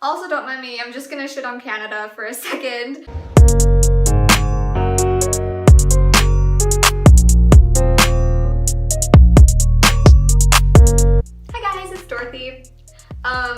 Also, don't mind me, I'm just gonna shit on Canada for a second. Hi guys, it's Dorothy.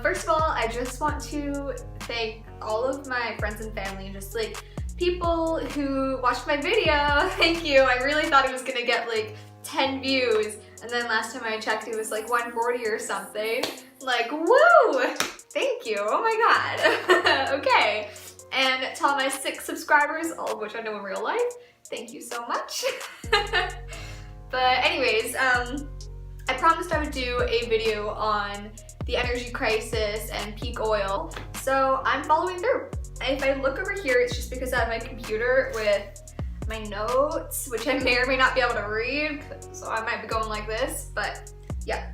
First of all, I just want to thank all of my friends and family and just like people who watched my video. Thank you. I really thought it was gonna get like 10 views, and then last time I checked it was like 140 or something. Like, woo! Thank you. Oh my god. Okay. And to all my 6 subscribers, all of which I know in real life, thank you so much. But anyways, I promised I would do a video on the energy crisis and peak oil, so I'm following through. If I look over here, it's just because I have my computer with my notes, which I may or may not be able to read, so I might be going like this, but yeah,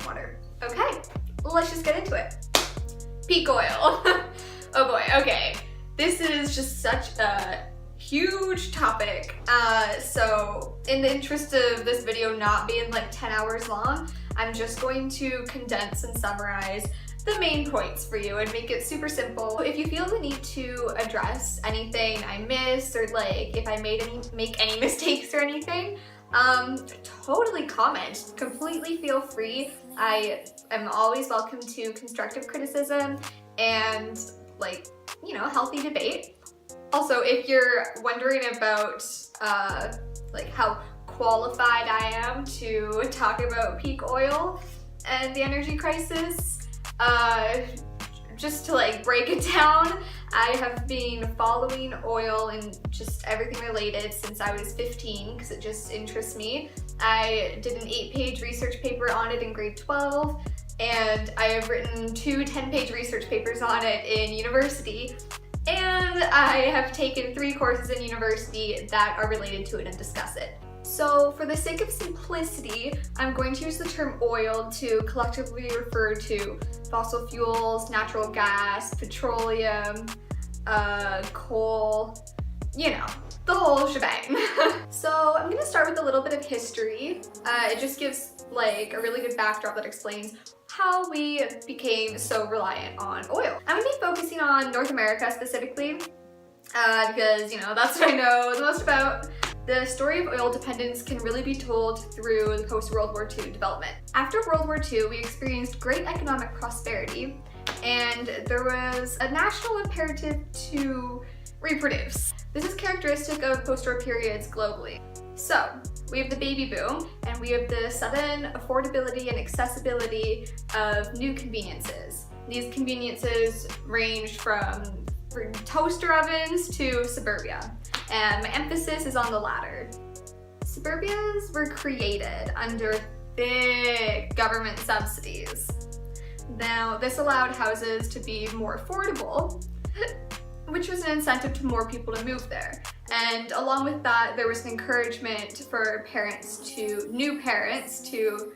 water. Okay, let's just get into it. Peak oil. Oh boy, okay. This is just such a huge topic. So in the interest of this video not being like 10 hours long, I'm just going to condense and summarize the main points for you and make it super simple. If you feel the need to address anything I missed, or like if I make any mistakes or anything, totally comment. Completely feel free. I am always welcome to constructive criticism and, like, you know, healthy debate. Also, if you're wondering about like how qualified I am to talk about peak oil and the energy crisis, just to like break it down, I have been following oil and just everything related since I was 15 because it just interests me. I did an 8-page research paper on it in grade 12, and I have written 2 10-page research papers on it in university, and I have taken 3 courses in university that are related to it and discuss it. So for the sake of simplicity, I'm going to use the term oil to collectively refer to fossil fuels, natural gas, petroleum, coal, you know, the whole shebang. So I'm gonna start with a little bit of history. It just gives like a really good backdrop that explains how we became so reliant on oil. I'm gonna be focusing on North America specifically, because, you know, that's what I know the most about. The story of oil dependence can really be told through the post-World War II development. After World War II, we experienced great economic prosperity, and there was a national imperative to reproduce. This is characteristic of post-war periods globally. So, we have the baby boom, and we have the sudden affordability and accessibility of new conveniences. These conveniences range from toaster ovens to Suburbia, and my emphasis is on the latter. Suburbias were created under big government subsidies. Now, this allowed houses to be more affordable, which was an incentive to more people to move there. And along with that, there was an encouragement for new parents to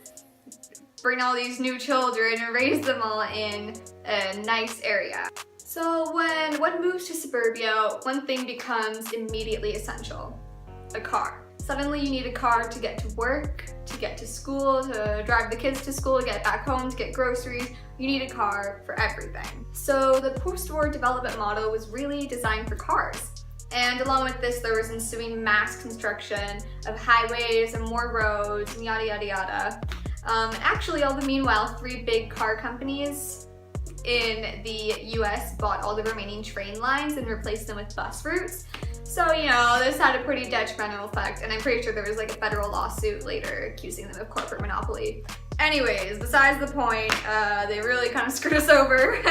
bring all these new children and raise them all in a nice area. So when one moves to suburbia, one thing becomes immediately essential: a car. Suddenly you need a car to get to work, to get to school, to drive the kids to school, to get back home, to get groceries. You need a car for everything. So the post-war development model was really designed for cars. And along with this, there was ensuing mass construction of highways and more roads and yada yada yada. Actually, all the meanwhile, 3 big car companies in the US bought all the remaining train lines and replaced them with bus routes. So, you know, this had a pretty detrimental effect, and I'm pretty sure there was like a federal lawsuit later accusing them of corporate monopoly. Anyways, besides the point, they really kind of screwed us over.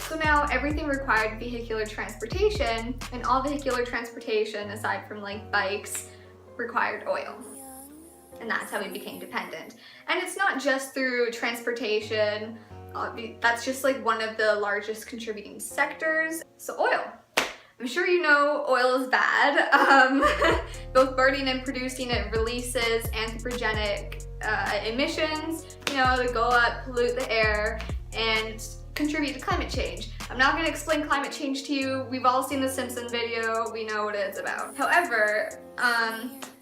So now everything required vehicular transportation, and all vehicular transportation, aside from like bikes, required oil. And that's how we became dependent. And it's not just through transportation. That's just like one of the largest contributing sectors. So oil. I'm sure you know oil is bad. Both burning and producing it releases anthropogenic emissions, you know, that go up, pollute the air, and contribute to climate change. I'm not going to explain climate change to you. We've all seen the Simpsons video. We know what it's about. However,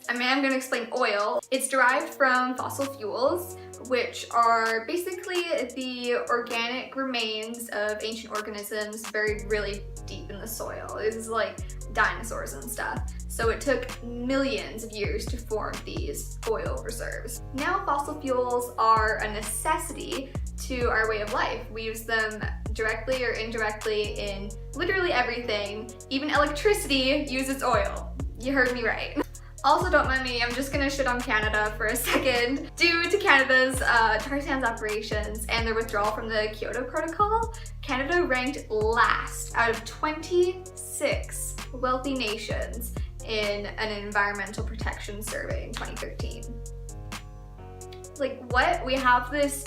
I mean, I'm gonna explain oil. It's derived from fossil fuels, which are basically the organic remains of ancient organisms buried really deep in the soil. This is like dinosaurs and stuff. So it took millions of years to form these oil reserves. Now fossil fuels are a necessity to our way of life. We use them directly or indirectly in literally everything. Even electricity uses oil. You heard me right. Also, don't mind me, I'm just gonna shit on Canada for a second. Due to Canada's tar sands operations and their withdrawal from the Kyoto Protocol, Canada ranked last out of 26 wealthy nations in an environmental protection survey in 2013. Like, what? We have this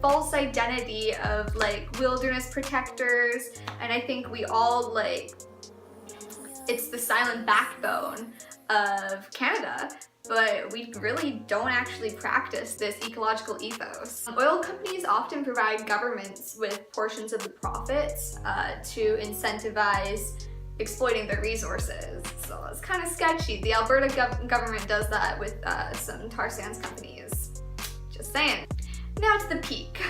false identity of like wilderness protectors, and I think we all like, it's the silent backbone of Canada, but we really don't actually practice this ecological ethos. Oil companies often provide governments with portions of the profits to incentivize exploiting their resources. So it's kind of sketchy. The Alberta government does that with some tar sands companies. Just saying. Now to the peak.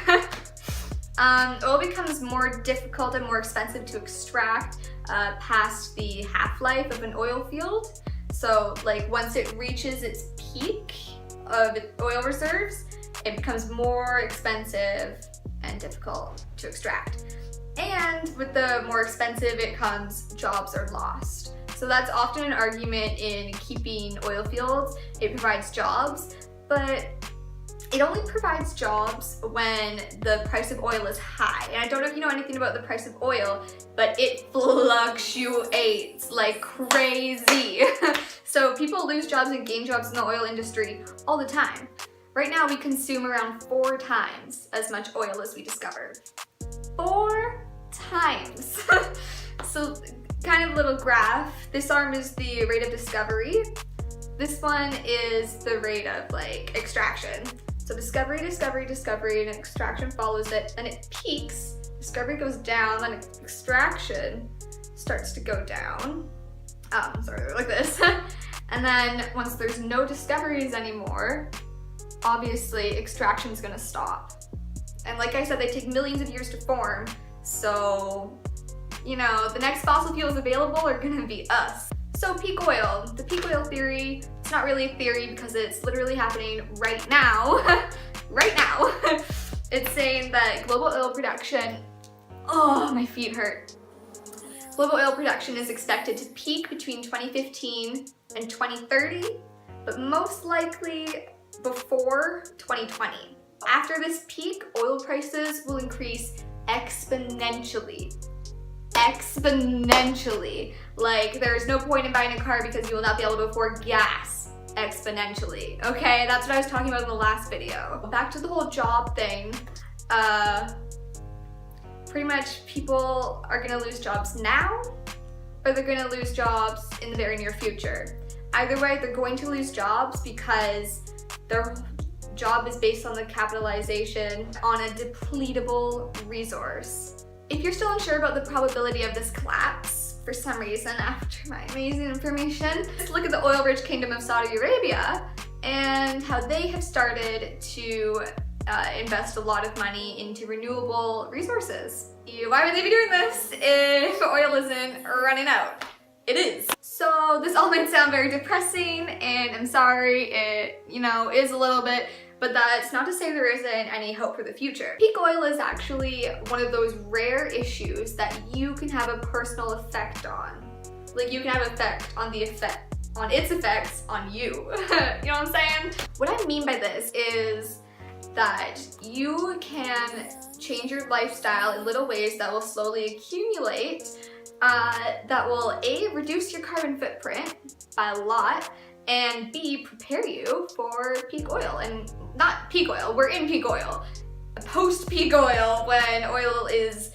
Oil becomes more difficult and more expensive to extract past the half-life of an oil field. So like once it reaches its peak of oil reserves, it becomes more expensive and difficult to extract. And with the more expensive it comes, jobs are lost. So that's often an argument in keeping oil fields. It provides jobs, but it only provides jobs when the price of oil is high. And I don't know if you know anything about the price of oil, but it fluctuates like crazy. So people lose jobs and gain jobs in the oil industry all the time. Right now we consume around 4 times as much oil as we discovered. 4 times. So kind of little graph. This arm is the rate of discovery. This one is the rate of like extraction. So discovery, discovery, discovery, and extraction follows it, and it peaks. Discovery goes down, then extraction starts to go down. Sorry, like this. And then once there's no discoveries anymore, obviously extraction's gonna stop. And like I said, they take millions of years to form, so, you know, the next fossil fuels available are gonna be us. So peak oil, the peak oil theory, it's not really a theory because it's literally happening right now. Right now. It's saying that global oil production, oh, my feet hurt. Global oil production is expected to peak between 2015 and 2030, but most likely before 2020. After this peak, oil prices will increase exponentially. Exponentially. Like, there's no point in buying a car because you will not be able to afford gas. Exponentially. Okay, that's what I was talking about in the last video. Back to the whole job thing. Pretty much people are gonna lose jobs now, or they're gonna lose jobs in the very near future. Either way, they're going to lose jobs because their job is based on the capitalization on a depletable resource. If you're still unsure about the probability of this collapse, for some reason, after my amazing information, just look at the oil-rich kingdom of Saudi Arabia and how they have started to invest a lot of money into renewable resources. Why would they be doing this if oil isn't running out? It is. So this all might sound very depressing, and I'm sorry, it, you know, is a little bit, but that's not to say there isn't any hope for the future. Peak oil is actually one of those rare issues that you can have a personal effect on. Like, you can have effect on the effect, on its effects on you. You know what I'm saying? What I mean by this is that you can change your lifestyle in little ways that will slowly accumulate, that will A, reduce your carbon footprint by a lot, and B, prepare you for peak oil. And not peak oil, we're in peak oil. Post-peak oil, when oil is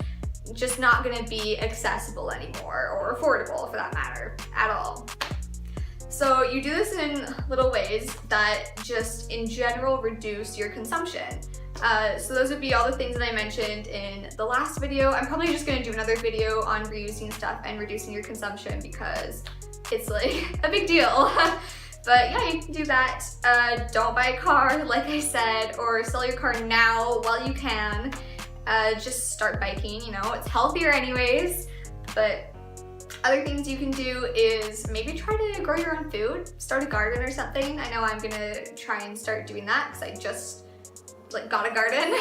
just not gonna be accessible anymore, or affordable for that matter, at all. So you do this in little ways that just in general reduce your consumption. So those would be all the things that I mentioned in the last video. I'm probably just gonna do another video on reusing stuff and reducing your consumption because it's like a big deal. But yeah, you can do that. Don't buy a car, like I said, or sell your car now while you can. Just start biking, you know, it's healthier anyways. But other things you can do is maybe try to grow your own food, start a garden or something. I know I'm gonna try and start doing that because I just got a garden.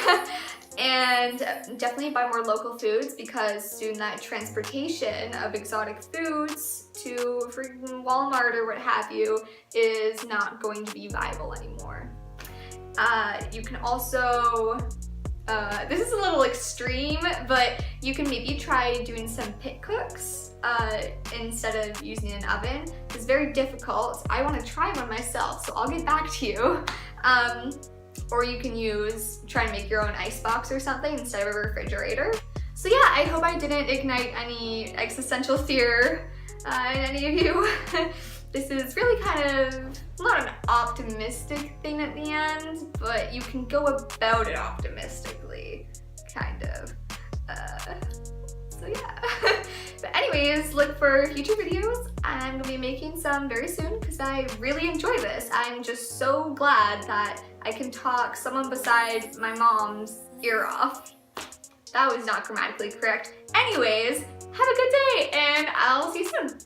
And definitely buy more local foods, because soon that transportation of exotic foods to freaking Walmart or what have you is not going to be viable anymore. You can also, this is a little extreme, but you can maybe try doing some pit cooks instead of using an oven. It's very difficult. I want to try one myself, so I'll get back to you. Or you can try and make your own icebox or something instead of a refrigerator. So yeah, I hope I didn't ignite any existential fear in any of you. This is really kind of not an optimistic thing at the end, but you can go about it optimistically, kind of. So yeah. But anyways, look for future videos. I'm gonna be making some very soon because I really enjoy this. I'm just so glad that I can talk someone beside my mom's ear off. That was not grammatically correct. Anyways, have a good day and I'll see you soon.